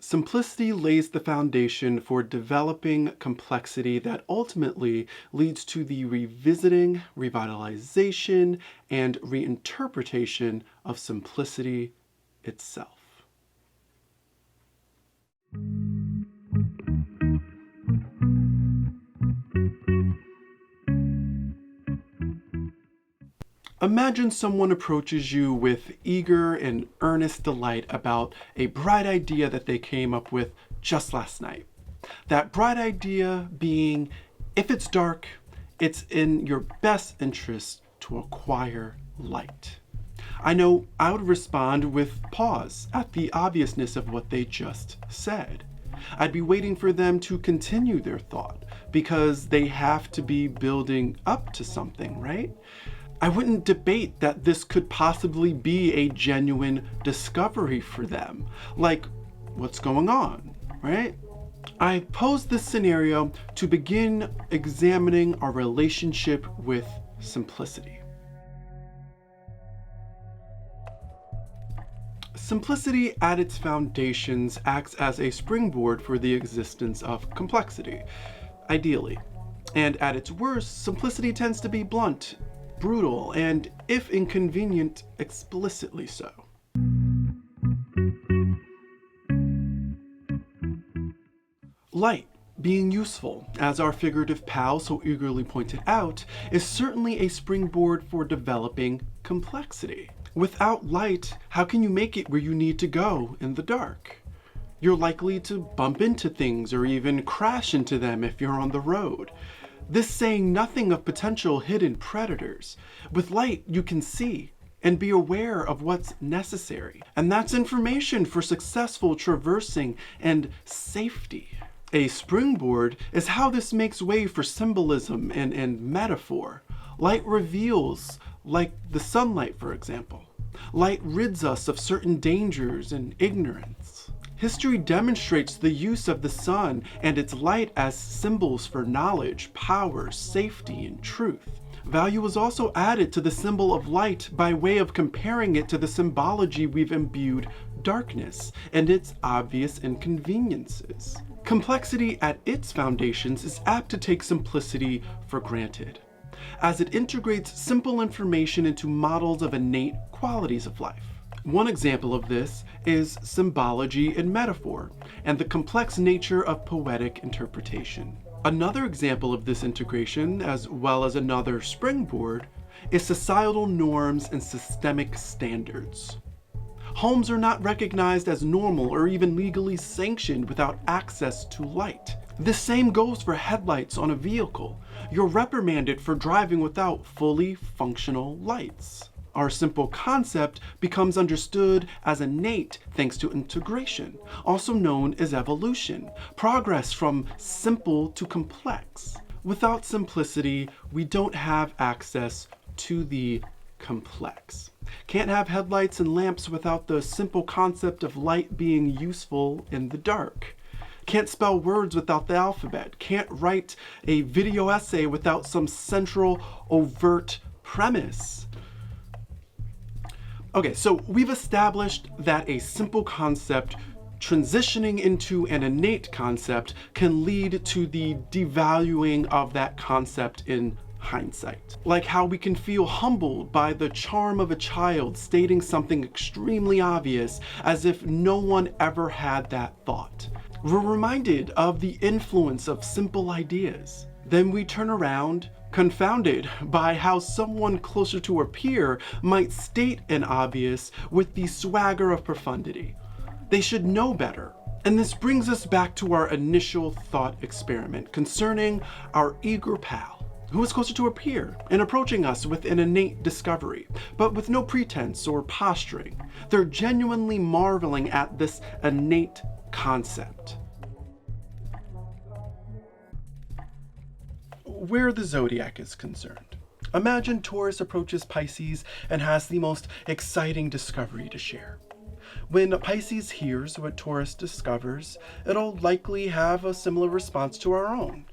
Simplicity lays the foundation for developing complexity that ultimately leads to the revisiting, revitalization, and reinterpretation of simplicity itself. Imagine someone approaches you with eager and earnest delight about a bright idea that they came up with just last night. That bright idea being, if it's dark, it's in your best interest to acquire light. I know I would respond with pause at the obviousness of what they just said. I'd be waiting for them to continue their thought because they have to be building up to something, right? I wouldn't debate that this could possibly be a genuine discovery for them. Like, what's going on, right? I pose this scenario to begin examining our relationship with simplicity. Simplicity at its foundations acts as a springboard for the existence of complexity, ideally. And at its worst, simplicity tends to be blunt, brutal, and, if inconvenient, explicitly so. Light, being useful, as our figurative pal so eagerly pointed out, is certainly a springboard for developing complexity. Without light, how can you make it where you need to go in the dark? You're likely to bump into things or even crash into them if you're on the road. This saying nothing of potential hidden predators. With light, you can see and be aware of what's necessary. And that's information for successful traversing and safety. A springboard is how this makes way for symbolism and metaphor. Light reveals, like the sunlight, for example. Light rids us of certain dangers and ignorance. History demonstrates the use of the sun and its light as symbols for knowledge, power, safety, and truth. Value was also added to the symbol of light by way of comparing it to the symbology we've imbued darkness and its obvious inconveniences. Complexity at its foundations is apt to take simplicity for granted, as it integrates simple information into models of innate qualities of life. One example of this is symbology and metaphor, and the complex nature of poetic interpretation. Another example of this integration, as well as another springboard, is societal norms and systemic standards. Homes are not recognized as normal or even legally sanctioned without access to light. The same goes for headlights on a vehicle. You're reprimanded for driving without fully functional lights. Our simple concept becomes understood as innate thanks to integration, also known as evolution, progress from simple to complex. Without simplicity, we don't have access to the complex. Can't have headlights and lamps without the simple concept of light being useful in the dark. Can't spell words without the alphabet. Can't write a video essay without some central overt premise. Okay, so we've established that a simple concept transitioning into an innate concept can lead to the devaluing of that concept in hindsight. Like how we can feel humbled by the charm of a child stating something extremely obvious as if no one ever had that thought. We're reminded of the influence of simple ideas. Then we turn around, confounded by how someone closer to our peer might state an obvious with the swagger of profundity. They should know better. And this brings us back to our initial thought experiment concerning our eager pal, who is closer to a peer and approaching us with an innate discovery, but with no pretense or posturing. They're genuinely marveling at this innate concept. Where the Zodiac is concerned, imagine Taurus approaches Pisces and has the most exciting discovery to share. When Pisces hears what Taurus discovers, it'll likely have a similar response to our own.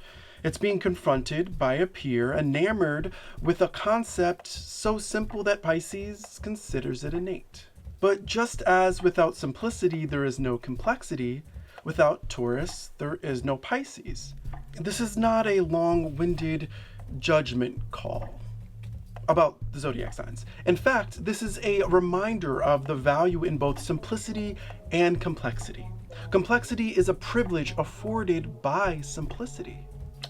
It's being confronted by a peer enamored with a concept so simple that Pisces considers it innate. But just as without simplicity there is no complexity, Without Taurus, there is no Pisces. This is not a long-winded judgment call about the zodiac signs. In fact, this is a reminder of the value in both simplicity and complexity. Complexity is a privilege afforded by simplicity.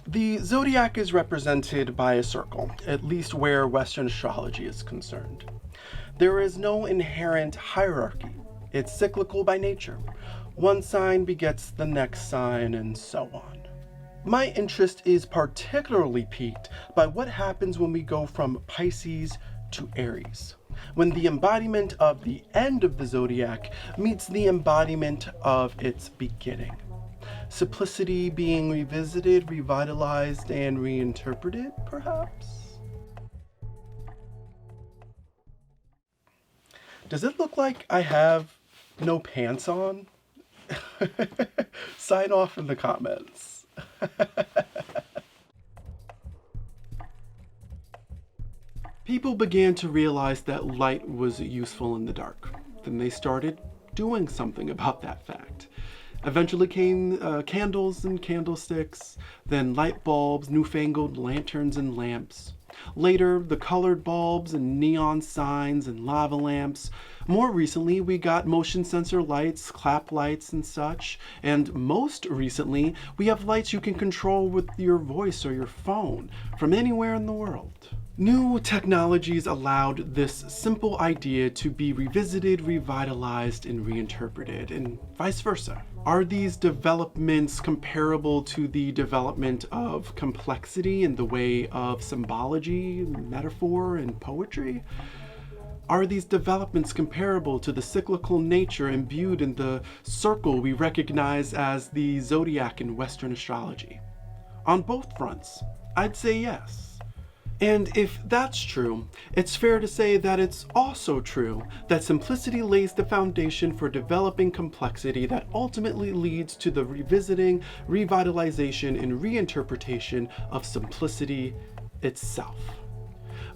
The zodiac is represented by a circle, at least where Western astrology is concerned. There is no inherent hierarchy. It's cyclical by nature. One sign begets the next sign, and so on. My interest is particularly piqued by what happens when we go from Pisces to Aries, when the embodiment of the end of the zodiac meets the embodiment of its beginning. Simplicity being revisited, revitalized, and reinterpreted, perhaps? Does it look like I have no pants on? Sign off in the comments. People began to realize that light was useful in the dark. Then they started doing something about that fact. Eventually came candles and candlesticks, then light bulbs, newfangled lanterns and lamps. Later, the colored bulbs and neon signs and lava lamps. More recently, we got motion sensor lights, clap lights and such. And most recently, we have lights you can control with your voice or your phone from anywhere in the world. New technologies allowed this simple idea to be revisited, revitalized, and reinterpreted, and vice versa. Are these developments comparable to the development of complexity in the way of symbology, metaphor, and poetry? Are these developments comparable to the cyclical nature imbued in the circle we recognize as the zodiac in Western astrology? On both fronts, I'd say yes. And if that's true, it's fair to say that it's also true that simplicity lays the foundation for developing complexity that ultimately leads to the revisiting, revitalization, and reinterpretation of simplicity itself.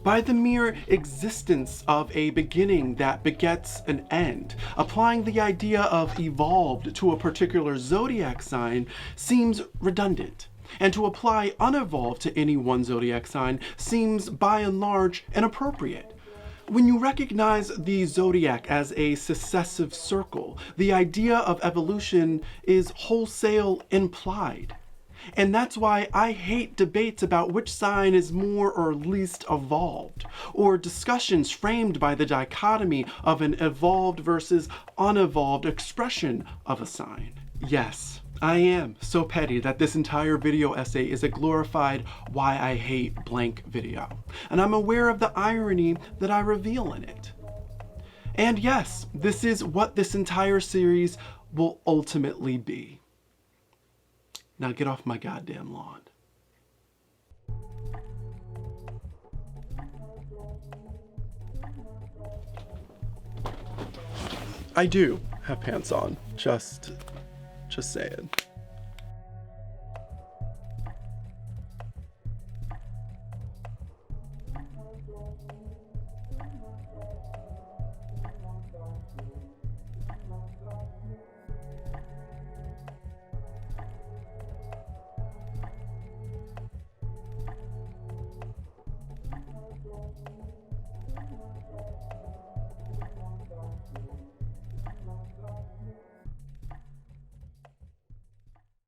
By the mere existence of a beginning that begets an end, applying the idea of evolved to a particular zodiac sign seems redundant. And to apply unevolved to any one zodiac sign seems by and large inappropriate. When you recognize the zodiac as a successive circle, the idea of evolution is wholesale implied. And that's why I hate debates about which sign is more or least evolved, or discussions framed by the dichotomy of an evolved versus unevolved expression of a sign. Yes, I am so petty that this entire video essay is a glorified why I hate blank video. And I'm aware of the irony that I reveal in it. And yes, this is what this entire series will ultimately be. Now get off my goddamn lawn. I do have pants on, just saying.